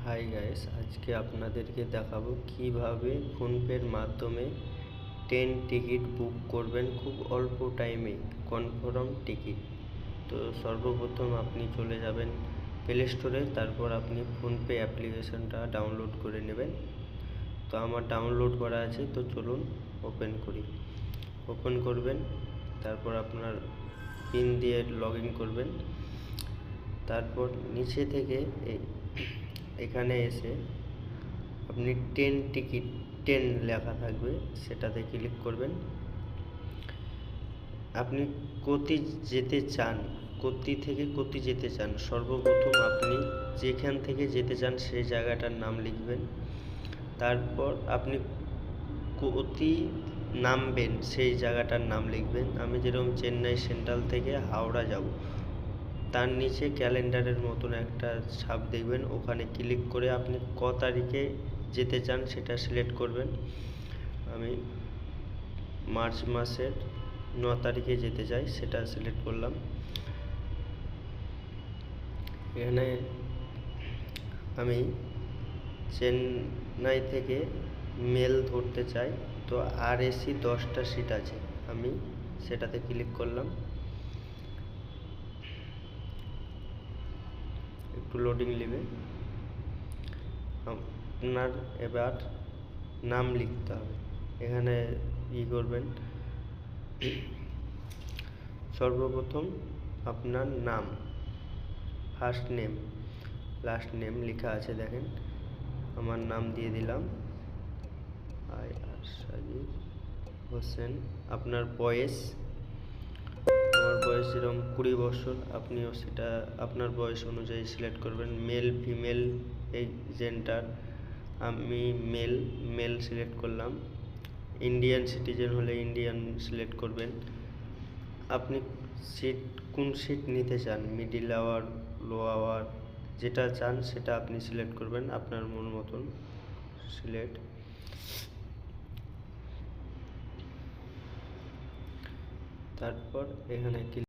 Hi guys, আজকে আপনাদেরকে দেখাবো কিভাবে ফোনপের মাধ্যমে ট্রেন টিকিট বুক করবেন খুব অল্প টাইমে, কনফার্ম টিকিট। তো সর্বপ্রথম আপনি চলে যাবেন প্লে স্টোরে, তারপর আপনি ফোনপে অ্যাপ্লিকেশনটা ডাউনলোড করে নেবেন। তো আমার ডাউনলোড করা আছে, তো চলুন ওপেন করি। ওপেন করবেন, তারপর আপনার পিন দিয়ে লগ ইন করবেন। তারপর নিচে থেকে এখানে এসে আপনি ট্রেন টিকিট, ট্রেন লেখা থাকবে, সেটাতে ক্লিক করবেন। আপনি কোথায় যেতে চান, কোথায় থেকে কোথায় যেতে চান, সর্বপ্রথম আপনি যেখান থেকে যেতে চান সেই জায়গাটার নাম লিখবেন। তারপর আপনি কোথায় নামবেন সেই জায়গাটার নাম লিখবেন। আমি যেরকম চেন্নাই সেন্ট্রাল থেকে হাওড়া যাব, তার নিচে ক্যালেন্ডারের মতন একটা ছাপ দেখবেন, ওখানে ক্লিক করে আপনি ক তারিখে যেতে চান সেটা সিলেক্ট করবেন। আমি মার্চ মাসের 9 তারিখে যেতে চাই, সেটা সিলেক্ট করলাম। এখানে আমি চেন্নাই থেকে মেল ধরতে চাই, তো আর এসি 10টা সিট আছে, আমি সেটাতে ক্লিক করলাম। একটু লোডিং নেবে। আপনার এবার নাম লিখতে হবে, এখানে করবেন। সর্বপ্রথম আপনার নাম, ফার্স্ট নেম, লাস্ট নেম লেখা আছে, দেখেন। আমার নাম দিয়ে দিলাম সাজিদ হোসেন। আপনার বয়স, আমার বয়স যেরকম 20 বছর, আপনিও সেটা আপনার বয়স অনুযায়ী সিলেক্ট করবেন। মেল ফিমেল এই জেন্ডার, আমি মেল সিলেক্ট করলাম। ইন্ডিয়ান সিটিজেন হলে ইন্ডিয়ান সিলেক্ট করবেন। আপনি সিট, কোন সিট নিতে চান, মিডিল আওয়ার, লো আওয়ার, যেটা চান সেটা আপনি সিলেক্ট করবেন আপনার মন মতন সিলেক্ট। তারপর এখানে